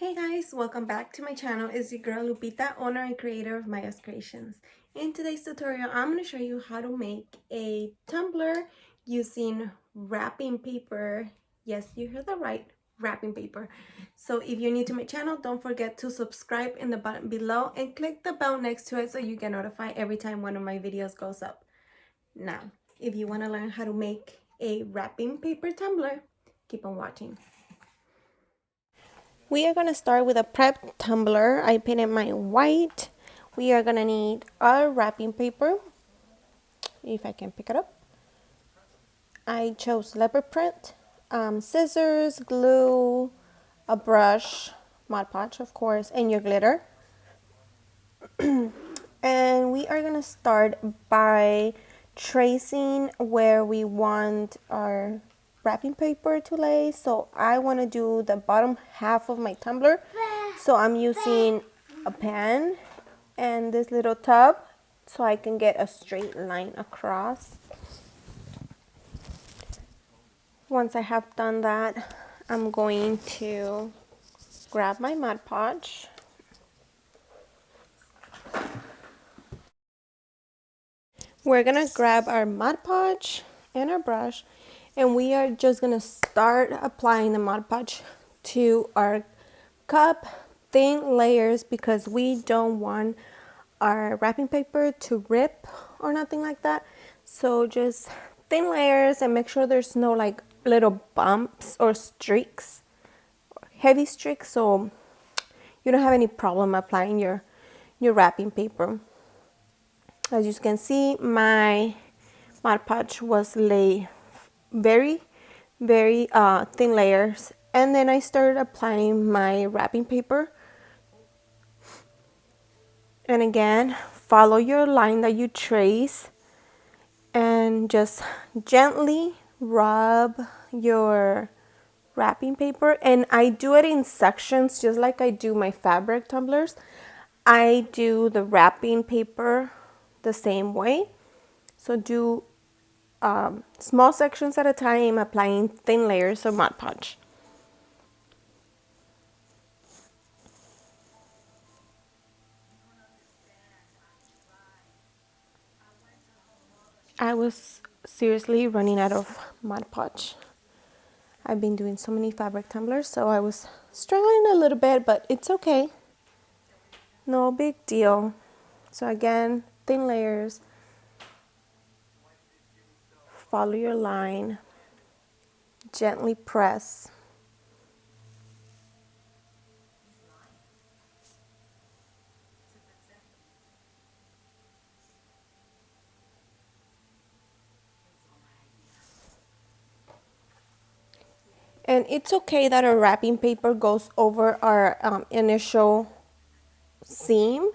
Hey guys, welcome back to my channel. It's your girl Lupita, owner and creator of MyasKreations. In today's tutorial, I'm going to show you how to make a tumbler using wrapping paper. Yes, you heard that right, wrapping paper. So if you're new to my channel, don't forget to subscribe in the button below and click the bell next to it so you get notified every time one of my videos goes up. Now, if you want to learn how to make a wrapping paper tumbler, keep on watching. We are going to start with a prep tumbler. I painted mine white. We are going to need our wrapping paper, if I can pick it up. I chose leopard print, scissors, glue, a brush, Mod Podge of course, and your glitter. And we are going to start by tracing where we want our wrapping paper to lay. So I want to do the bottom half of my tumbler. So I'm using a pen and this little tub so I can get a straight line across. Once I have done that, I'm going to grab my Mod Podge. We're gonna grab our Mod Podge and our brush, and we are just gonna start applying the Mod Podge to our cup, thin layers, because we don't want our wrapping paper to rip or nothing like that. So just thin layers, and make sure there's no like little bumps or streaks, heavy streaks, so you don't have any problem applying your wrapping paper. As you can see, my Mod Podge was laid very thin layers, and then I started applying my wrapping paper. And again, follow your line that you trace and just gently rub your wrapping paper. And I do it in sections, just like I do my fabric tumblers. I do the wrapping paper the same way. So do small sections at a time, applying thin layers of Mod Podge. I was seriously running out of Mod Podge. I've been doing so many fabric tumblers, so I was struggling a little bit, but it's okay. No big deal. So again, thin layers. Follow your line. Gently press. And it's okay that our wrapping paper goes over our initial seam.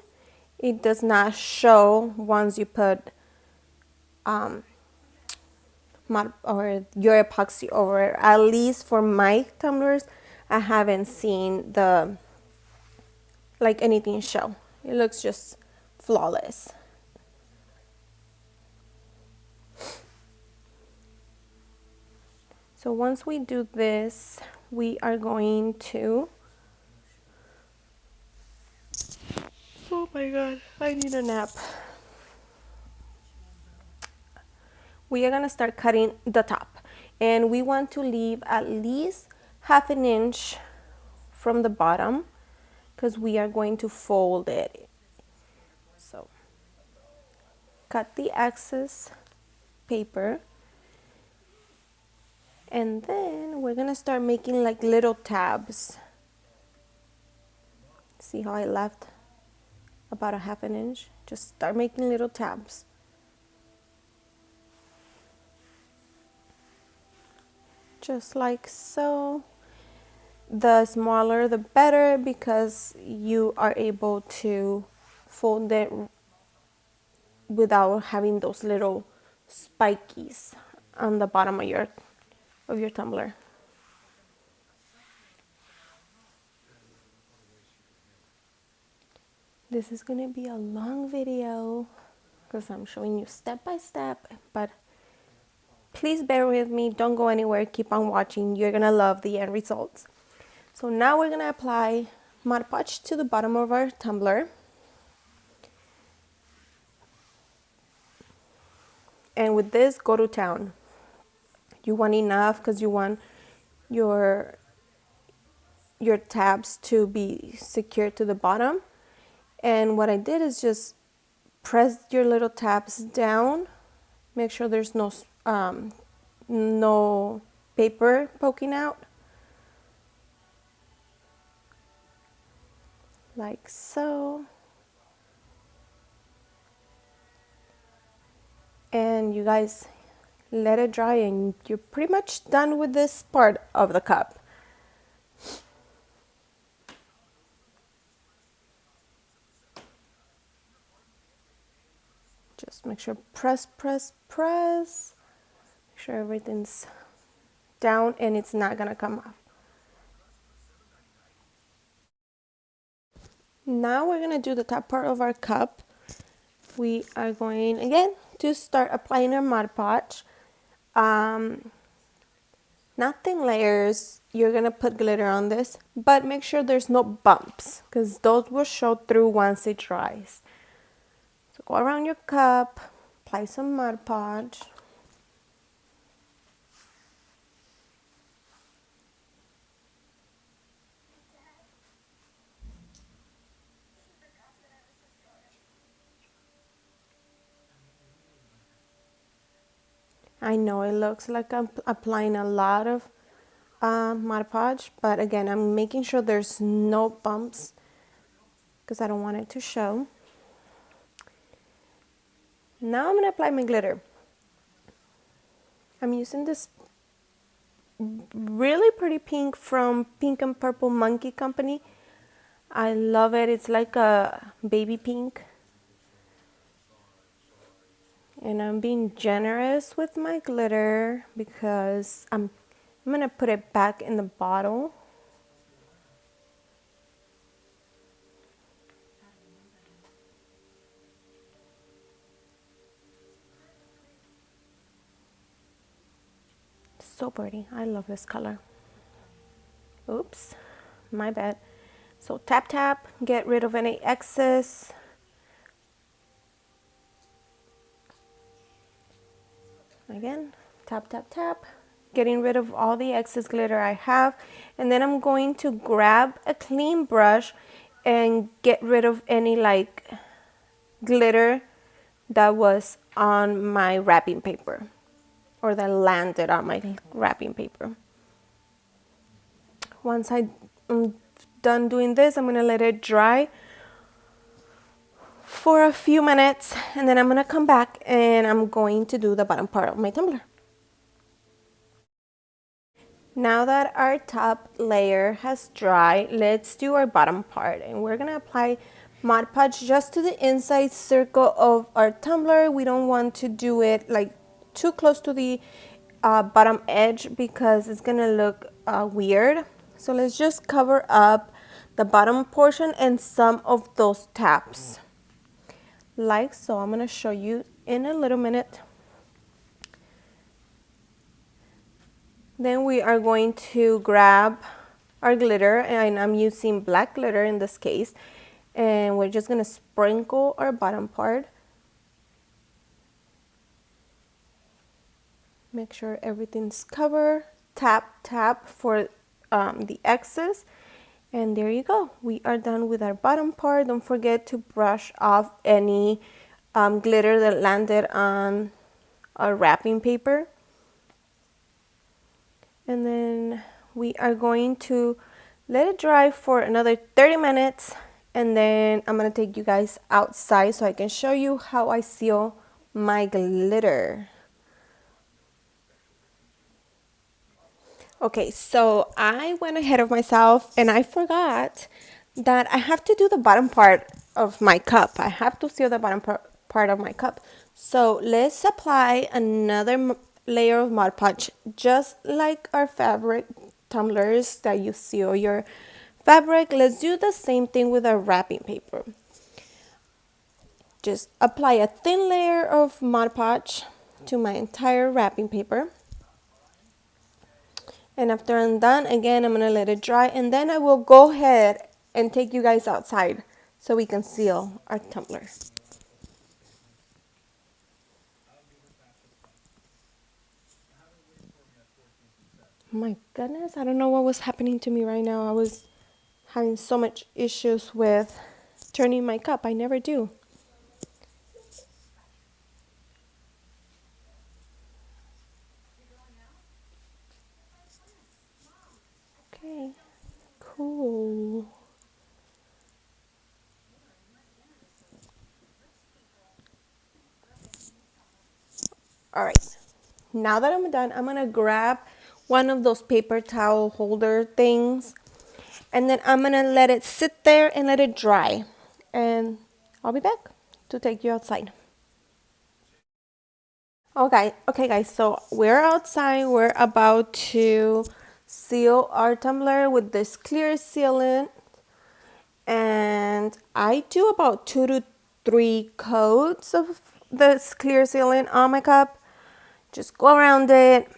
It does not show once you put or your epoxy over it. At least for my tumblers, I haven't seen the like anything show. It looks just flawless. So once we do this, we are going to, oh my god, I need a nap. We are going to start cutting the top, and we want to leave at least ½ inch from the bottom because we are going to fold it. So cut the excess paper, and then we're going to start making like little tabs. See how I left about ½ inch? Just start making little tabs. Just like so. The smaller the better, because you are able to fold it without having those little spikies on the bottom of your tumbler. This is going to be a long video because I'm showing you step by step, but please bear with me. Don't go anywhere. Keep on watching. You're going to love the end results. So now we're gonna apply Mod Podge to the bottom of our tumbler. And with this, go to town. You want enough because you want your tabs to be secured to the bottom. And what I did is just press your little tabs down. Make sure there's no paper poking out. Like so. And you guys let it dry and you're pretty much done with this part of the cup. Just make sure press. Make sure everything's down and it's not gonna come off. Now we're gonna do the top part of our cup. We are going again to start applying our Mod Podge. Not thin layers. You're gonna put glitter on this, but make sure there's no bumps because those will show through once it dries. So go around your cup, apply some Mod Podge. I know it looks like I'm applying a lot of Mod Podge, but again, I'm making sure there's no bumps because I don't want it to show. Now I'm going to apply my glitter. I'm using this really pretty pink from Pink and Purple Monkey Company. I love it. It's like a baby pink. And I'm being generous with my glitter because I'm going to put it back in the bottle. So pretty. I love this color. Oops, my bad. So tap, tap, get rid of any excess. Again, tap, tap, tap, getting rid of all the excess glitter I have. And then I'm going to grab a clean brush and get rid of any like glitter that was on my wrapping paper or that landed on my wrapping paper. Once I'm done doing this, I'm going to let it dry for a few minutes and then I'm going to come back and I'm going to do the bottom part of my tumbler. Now that our top layer has dried, let's do our bottom part and we're going to apply Mod Podge just to the inside circle of our tumbler. We don't want to do it like too close to the bottom edge because it's going to look weird. So let's just cover up the bottom portion and some of those taps. Like so. I'm going to show you in a little minute. Then we are going to grab our glitter, and I'm using black glitter in this case, and we're just going to sprinkle our bottom part. Make sure everything's covered. Tap, tap for the excess. And there you go. We are done with our bottom part. Don't forget to brush off any glitter that landed on our wrapping paper. And then we are going to let it dry for another 30 minutes. And then I'm going to take you guys outside so I can show you how I seal my glitter. Okay, so I went ahead of myself and I forgot that I have to do the bottom part of my cup. I have to seal the bottom part of my cup. So let's apply another layer of Mod Podge, just like our fabric tumblers that you seal your fabric. Let's do the same thing with our wrapping paper. Just apply a thin layer of Mod Podge to my entire wrapping paper. And after I'm done, again, I'm gonna let it dry, and then I will go ahead and take you guys outside so we can seal our tumbler. My goodness, I don't know what was happening to me right now. I was having so much issues with turning my cup. I never do. Okay, cool. All right, now that I'm done, I'm gonna grab one of those paper towel holder things, and then I'm gonna let it sit there and let it dry, and I'll be back to take you outside. Okay guys, so we're outside. We're about to seal our tumbler with this clear sealant, and I do about 2 to 3 coats of this clear sealant on my cup. Just go around it,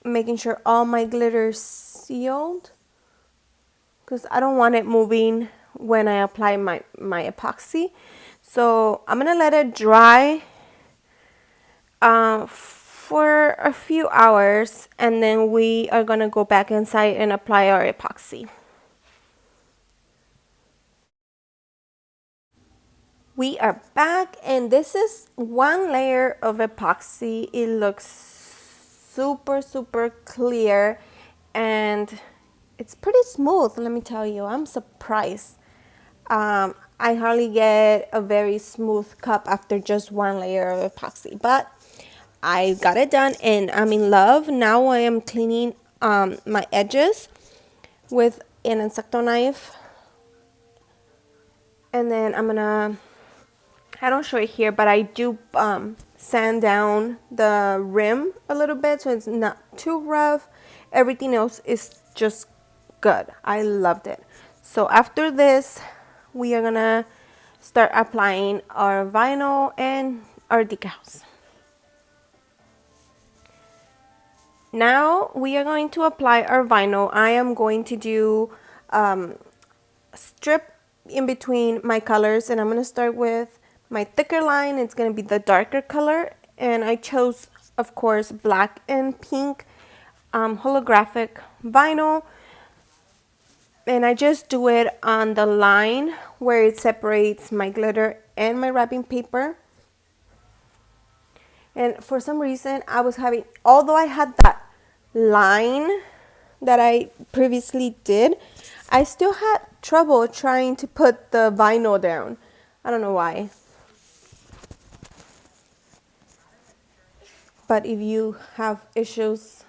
making sure all my glitter's sealed, because I don't want it moving when I apply my epoxy. So I'm gonna let it dry for a few hours, and then we are gonna go back inside and apply our epoxy. We are back, and this is one layer of epoxy. It looks super clear, and it's pretty smooth. Let me tell you, I'm surprised. I hardly get a very smooth cup after just one layer of epoxy, but I got it done and I'm in love. Now I am cleaning my edges with an X-Acto knife, and then I'm gonna, I don't show it here, but I do sand down the rim a little bit so it's not too rough. Everything else is just good. I loved it. So after this, we are gonna start applying our vinyl and our decals. Now we are going to apply our vinyl. I am going to do strip in between my colors, and I'm going to start with my thicker line. It's going to be the darker color, and I chose, of course, black and pink holographic vinyl, and I just do it on the line where it separates my glitter and my wrapping paper. And for some reason I was having, although I had that line that I previously did, I still had trouble trying to put the vinyl down. I don't know why. But if you have issues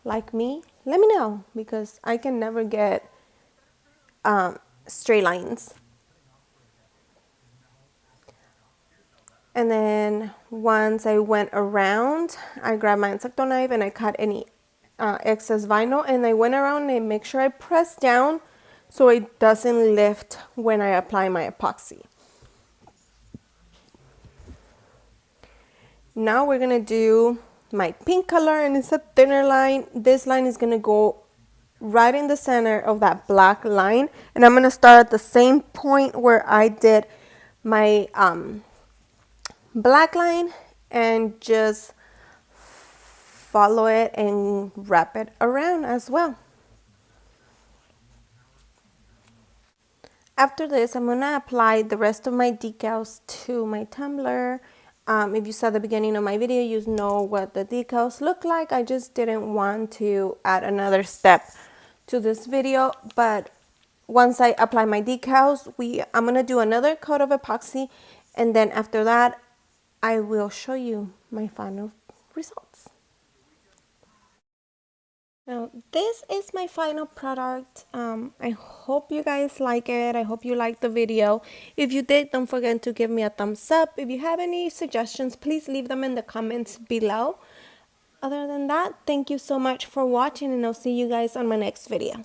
like me, let me know, because I can never get straight lines. And then once I went around, I grabbed my X-Acto knife and I cut any excess vinyl, and I went around and make sure I press down so it doesn't lift when I apply my epoxy. Now we're gonna do my pink color, and it's a thinner line. This line is gonna go right in the center of that black line, and I'm gonna start at the same point where I did my black line and just follow it and wrap it around as well. After this, I'm gonna apply the rest of my decals to my tumbler. If you saw the beginning of my video, you know what the decals look like. I just didn't want to add another step to this video, but once I apply my decals, I'm gonna do another coat of epoxy, and then after that, I will show you my final results. Now, this is my final product. I hope you guys like it. I hope you liked the video. If you did, don't forget to give me a thumbs up. If you have any suggestions, please leave them in the comments below. Other than that, thank you so much for watching, and I'll see you guys on my next video.